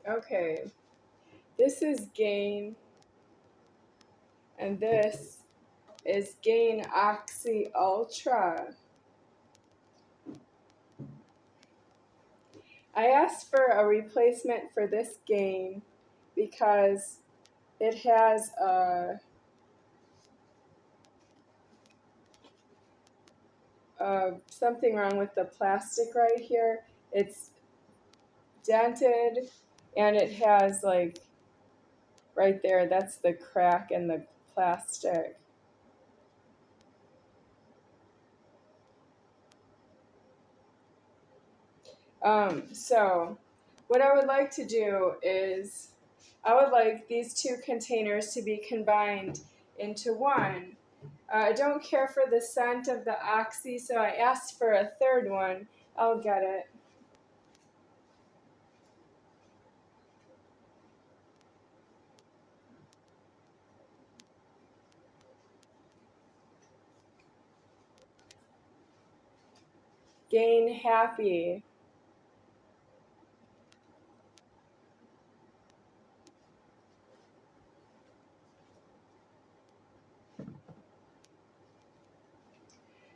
Okay, this is gain, and this is gain oxy ultra. I asked for a replacement for this gain because it has something wrong with the plastic right here. It's dented, and it has like right there, that's the crack in the plastic. So what I would like to do is I would like these two containers to be combined into one. I don't care for the scent of the oxy, so I asked for a third one. I'll get it. Gain happy.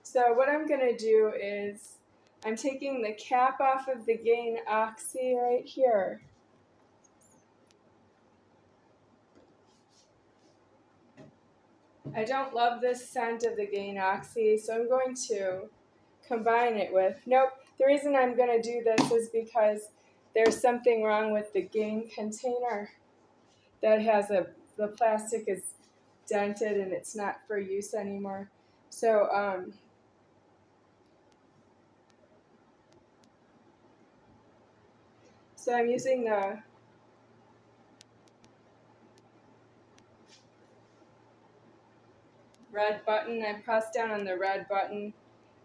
So what I'm going to do is I'm taking the cap off of the gain oxy right here. I don't love this scent of the gain oxy, so I'm going to combine it with, nope, the reason I'm going to do this is because there's something wrong with the gain container that has the plastic is dented and it's not for use anymore. So I'm using the red button. I press down on the red button.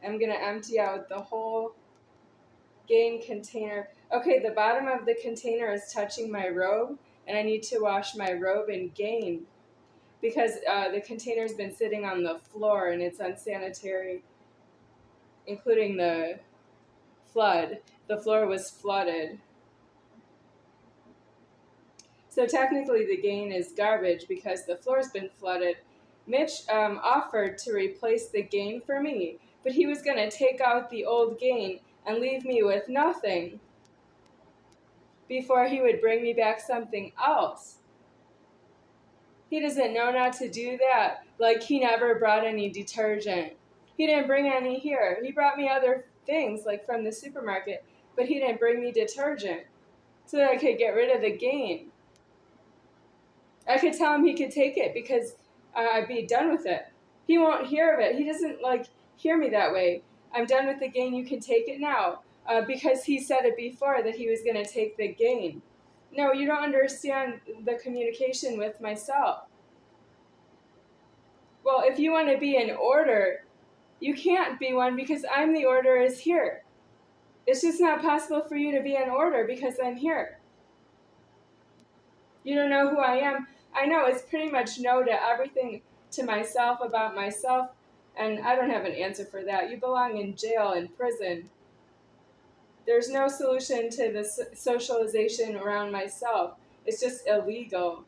I'm going to empty out the whole gain container. Okay, the bottom of the container is touching my robe, and I need to wash my robe in gain because the container's been sitting on the floor and it's unsanitary, including the flood. The floor was flooded. So technically the gain is garbage because the floor's been flooded. Mitch offered to replace the gain for me, but he was going to take out the old gain and leave me with nothing before he would bring me back something else. He doesn't know not to do that. Like, he never brought any detergent. He didn't bring any here. He brought me other things, like from the supermarket, but he didn't bring me detergent so that I could get rid of the gain. I could tell him he could take it because I'd be done with it. He won't hear of it. He doesn't, like, hear me that way. I'm done with the gain. You can take it now. Because he said it before that he was going to take the gain. No, you don't understand the communication with myself. Well, if you want to be an order, you can't be one because I'm the order is here. It's just not possible for you to be an order because I'm here. You don't know who I am. I know it's pretty much no to everything to myself about myself, and I don't have an answer for that. You belong in jail, in prison. There's no solution to the socialization around myself. It's just illegal.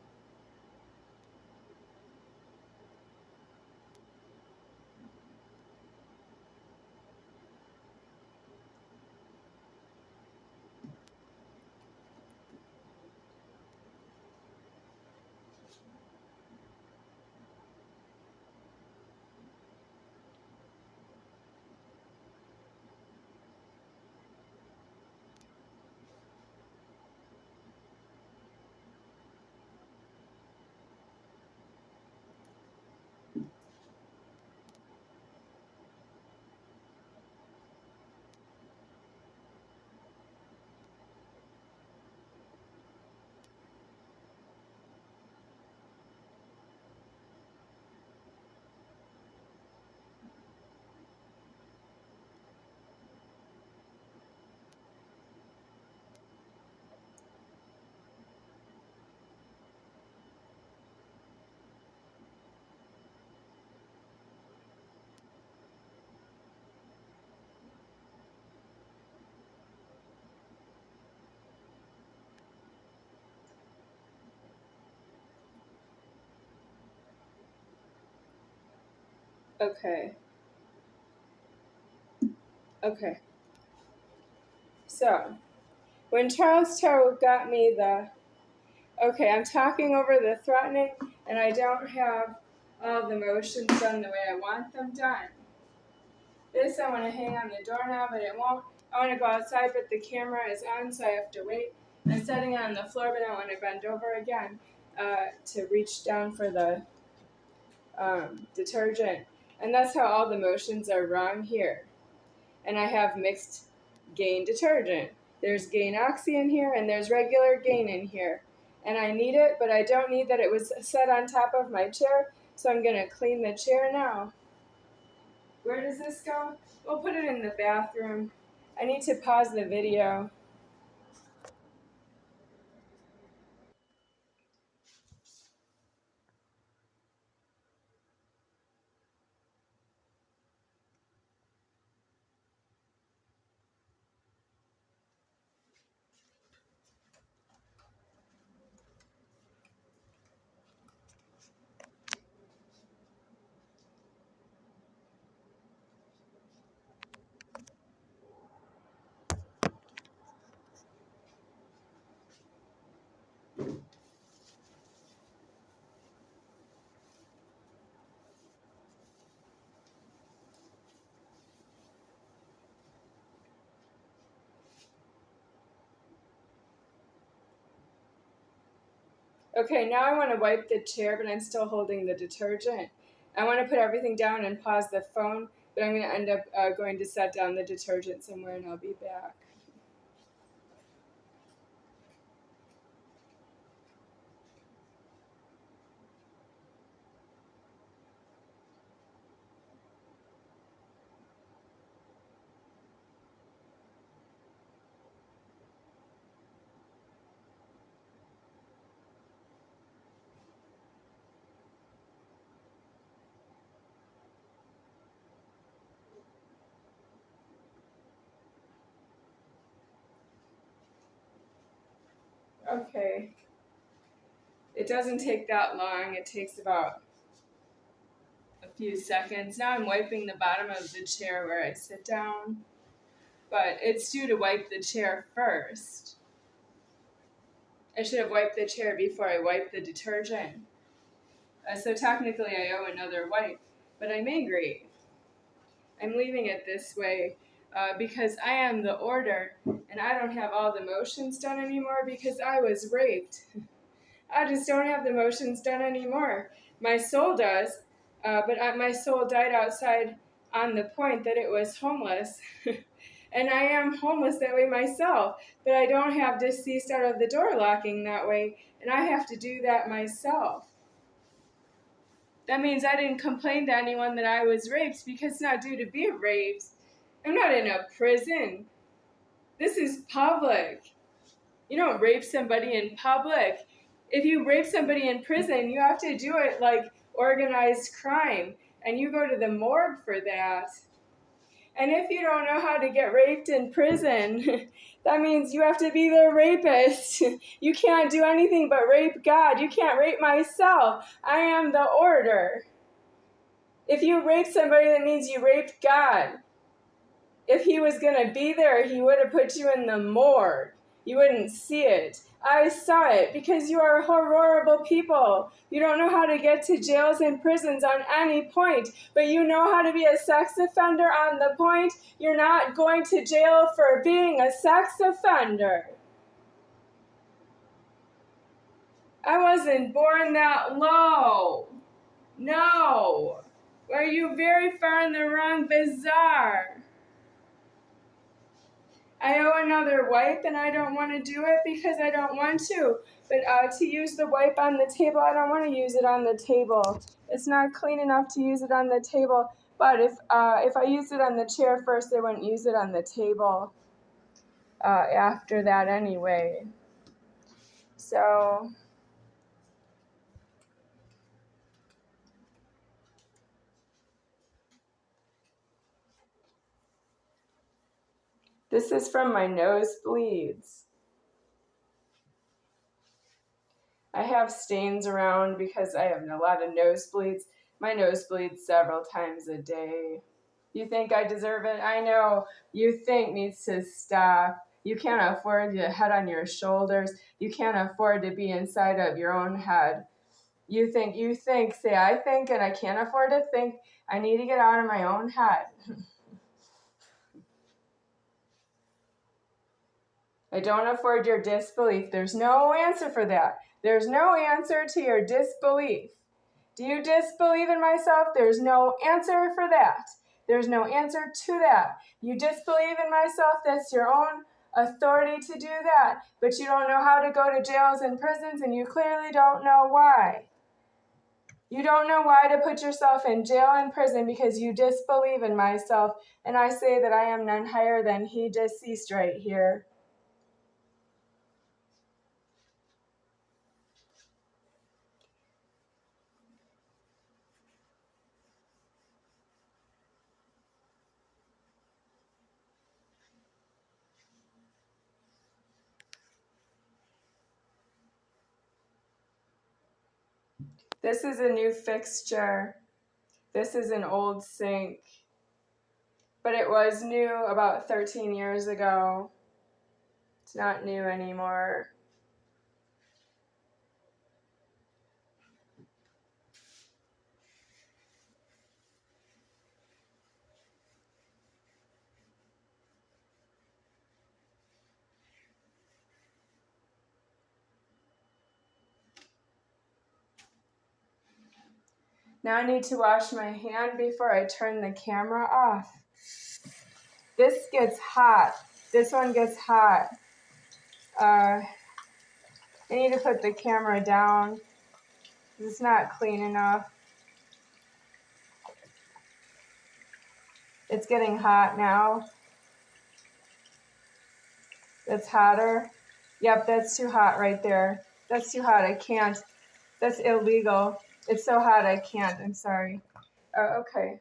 Okay. Okay. So, when Charles Toh got me okay, I'm talking over the threatening, and I don't have all the motions done the way I want them done. This I want to hang on the doorknob, but it won't. I want to go outside, but the camera is on, so I have to wait. I'm setting it on the floor, but I want to bend over again to reach down for the detergent. And that's how all the motions are wrong here. And I have mixed gain detergent. There's gain oxy in here, and there's regular gain in here. And I need it, but I don't need that it was set on top of my chair, so I'm going to clean the chair now. Where does this go? We'll put it in the bathroom. I need to pause the video. Okay, now I want to wipe the chair, but I'm still holding the detergent. I want to put everything down and pause the phone, but I'm going to end up going to set down the detergent somewhere, and I'll be back. Okay. It doesn't take that long. It takes about a few seconds. Now I'm wiping the bottom of the chair where I sit down, but it's due to wipe the chair first. I should have wiped the chair before I wiped the detergent. So technically I owe another wipe, but I'm angry. I'm leaving it this way because I am the order, and I don't have all the motions done anymore because I was raped. I just don't have the motions done anymore. My soul does, but my soul died outside on the point that it was homeless. And I am homeless that way myself, but I don't have deceased out of the door locking that way, and I have to do that myself. That means I didn't complain to anyone that I was raped because it's not due to be raped. I'm not in a prison. This is public. You don't rape somebody in public. If you rape somebody in prison, you have to do it like organized crime, and you go to the morgue for that. And if you don't know how to get raped in prison, that means you have to be the rapist. You can't do anything but rape God. You can't rape myself. I am the order. If you rape somebody, that means you raped God. If he was going to be there, he would have put you in the morgue. You wouldn't see it. I saw it because you are horrible people. You don't know how to get to jails and prisons on any point, but you know how to be a sex offender on the point. You're not going to jail for being a sex offender. I wasn't born that low. No. Are you very far in the wrong bazaar? I owe another wipe, and I don't want to do it because I don't want to. But to use the wipe on the table, I don't want to use it on the table. It's not clean enough to use it on the table. But if I used it on the chair first, I wouldn't use it on the table after that anyway. So this is from my nosebleeds. I have stains around because I have a lot of nosebleeds. My nose bleeds several times a day. You think I deserve it? I know you think needs to stop. You can't afford your head on your shoulders. You can't afford to be inside of your own head. You think, say I think, and I can't afford to think. I need to get out of my own head. I don't afford your disbelief. There's no answer for that. There's no answer to your disbelief. Do you disbelieve in myself? There's no answer for that. There's no answer to that. You disbelieve in myself, that's your own authority to do that. But you don't know how to go to jails and prisons, and you clearly don't know why. You don't know why to put yourself in jail and prison because you disbelieve in myself, and I say that I am none higher than he deceased right here. This is a new fixture. This is an old sink. But it was new about 13 years ago. It's not new anymore. Now I need to wash my hand before I turn the camera off. This gets hot. This one gets hot. I need to put the camera down. It's not clean enough. It's getting hot now. That's hotter. Yep, that's too hot right there. That's too hot. I can't. That's illegal. It's so hot I can't. I'm sorry. Okay.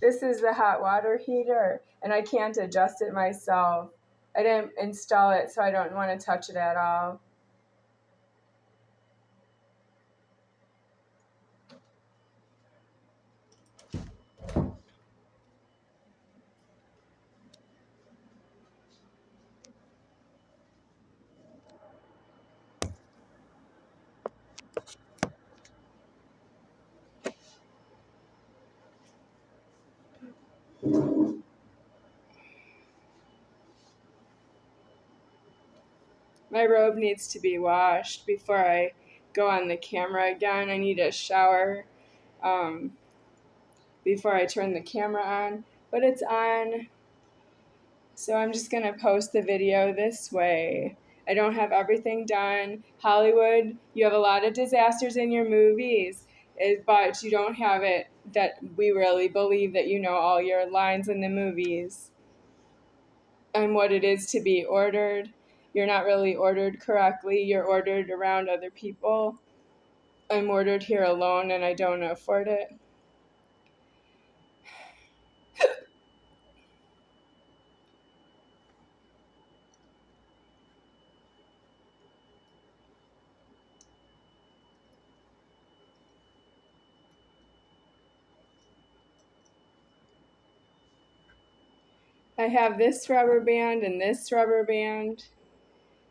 This is the hot water heater, and I can't adjust it myself. I didn't install it, so I don't want to touch it at all. My robe needs to be washed before I go on the camera again. I need a shower before I turn the camera on, but it's on, so I'm just going to post the video this way. I don't have everything done. Hollywood, you have a lot of disasters in your movies, but you don't have it that we really believe that you know all your lines in the movies and what it is to be ordered. You're not really ordered correctly. You're ordered around other people. I'm ordered here alone and I don't afford it. I have this rubber band and this rubber band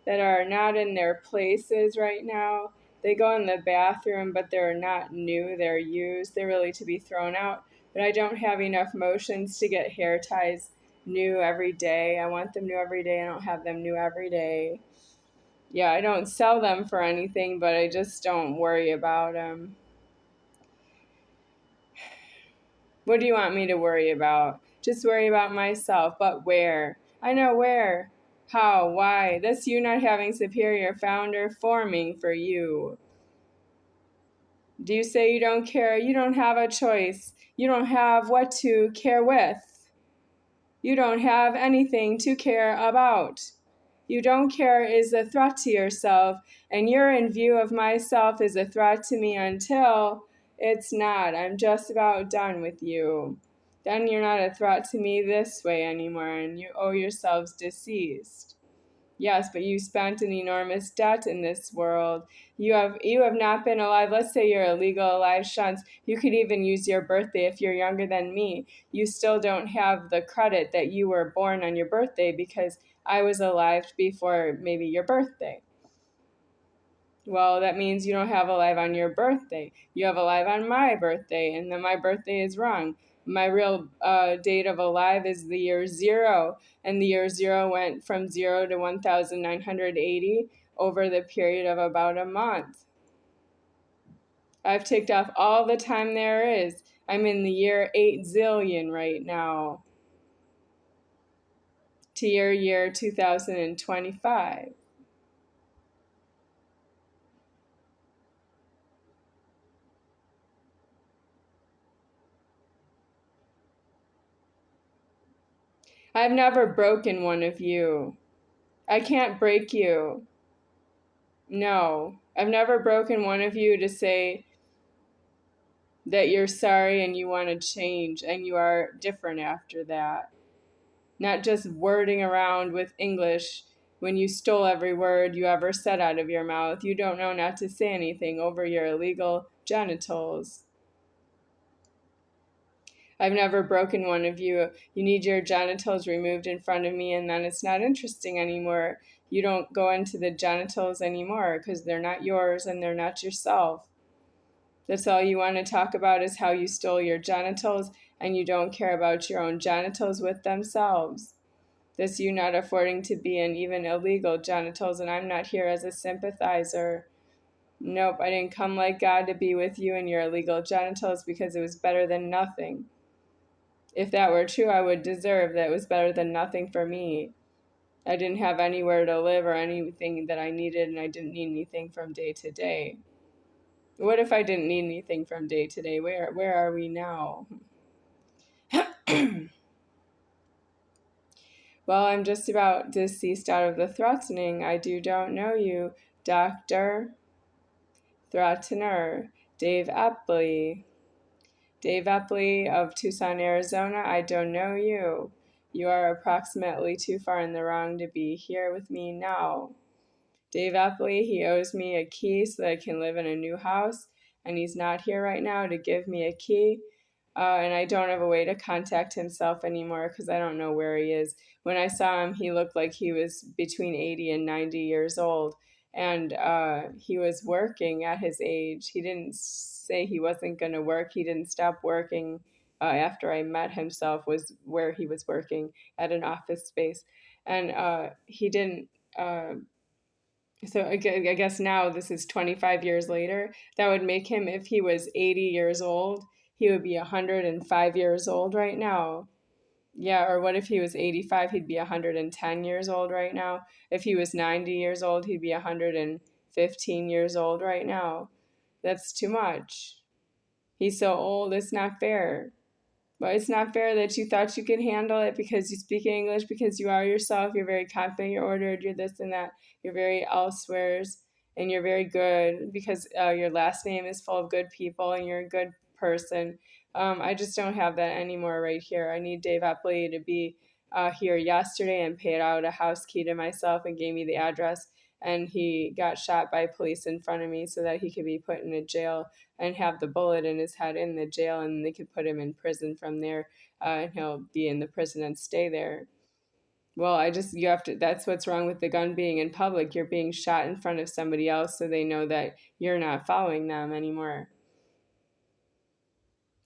that are not in their places right now. They go in the bathroom, but they're not new. They're used. They're really to be thrown out. But I don't have enough motions to get hair ties new every day. I want them new every day. I don't have them new every day. Yeah, I don't sell them for anything, but I just don't worry about them. What do you want me to worry about? Just worry about myself, but where? I know where. How? Why? That's you not having superior founder forming for you. Do you say you don't care? You don't have a choice. You don't have what to care with. You don't have anything to care about. You don't care is a threat to yourself, and your in view of myself is a threat to me until it's not. I'm just about done with you. Then you're not a threat to me this way anymore, and you owe yourselves deceased. Yes, but you spent an enormous debt in this world. You have not been alive. Let's say you're a legal alive shuns. You could even use your birthday if you're younger than me. You still don't have the credit that you were born on your birthday because I was alive before maybe your birthday. Well, that means you don't have alive on your birthday. You have alive on my birthday, and then my birthday is wrong. My real date of alive is the year zero, and the year zero went from 0 to 1980 over the period of about a month. I've ticked off all the time there is. I'm in the year 8 zillion right now to your year 2025. I've never broken one of you. I can't break you. No, I've never broken one of you to say that you're sorry and you want to change and you are different after that. Not just wording around with English when you stole every word you ever said out of your mouth. You don't know not to say anything over your illegal genitals. I've never broken one of you. You need your genitals removed in front of me, and then it's not interesting anymore. You don't go into the genitals anymore because they're not yours and they're not yourself. That's all you want to talk about is how you stole your genitals, and you don't care about your own genitals with themselves. That's you not affording to be in even illegal genitals, and I'm not here as a sympathizer. Nope, I didn't come like God to be with you and your illegal genitals because it was better than nothing. If that were true, I would deserve that it was better than nothing for me. I didn't have anywhere to live or anything that I needed, and I didn't need anything from day to day. What if I didn't need anything from day to day? Where are we now? Well, I'm just about deceased out of the threatening. I don't know you, Dr. Threatener, Dave Epley. Dave Epley of Tucson, Arizona, I don't know you. You are approximately too far in the wrong to be here with me now. Dave Epley, he owes me a key so that I can live in a new house, and he's not here right now to give me a key. And I don't have a way to contact himself anymore because I don't know where he is. When I saw him, he looked like he was between 80 and 90 years old. And he was working at his age. He didn't say he wasn't going to work. He didn't stop working after I met himself, was where he was working at an office space. And he didn't. So I guess now this is 25 years later. That would make him, if he was 80 years old, he would be 105 years old right now. Yeah, or what if he was 85? He'd be 110 years old right now. If he was 90 years old, he'd be 115 years old right now. That's too much. He's so old, it's not fair. But it's not fair that you thought you could handle it because you speak English, because you are yourself, you're very confident, you're ordered, you're this and that, you're very elsewheres, and you're very good because your last name is full of good people and you're a good person. I just don't have that anymore right here. I need Dave Epley to be here yesterday and paid out a house key to myself and gave me the address. And he got shot by police in front of me so that he could be put in a jail and have the bullet in his head in the jail, and they could put him in prison from there, and he'll be in the prison and stay there. Well, you have to, that's what's wrong with the gun being in public. You're being shot in front of somebody else so they know that you're not following them anymore.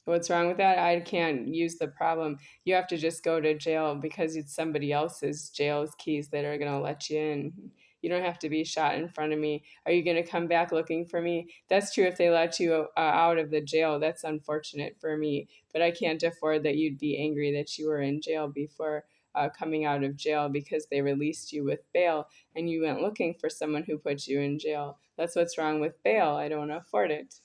What's wrong with that? I can't use the problem. You have to just go to jail because it's somebody else's jail's keys that are going to let you in. You don't have to be shot in front of me. Are you going to come back looking for me? That's true if they let you out of the jail. That's unfortunate for me. But I can't afford that you'd be angry that you were in jail before coming out of jail because they released you with bail and you went looking for someone who put you in jail. That's what's wrong with bail. I don't afford it.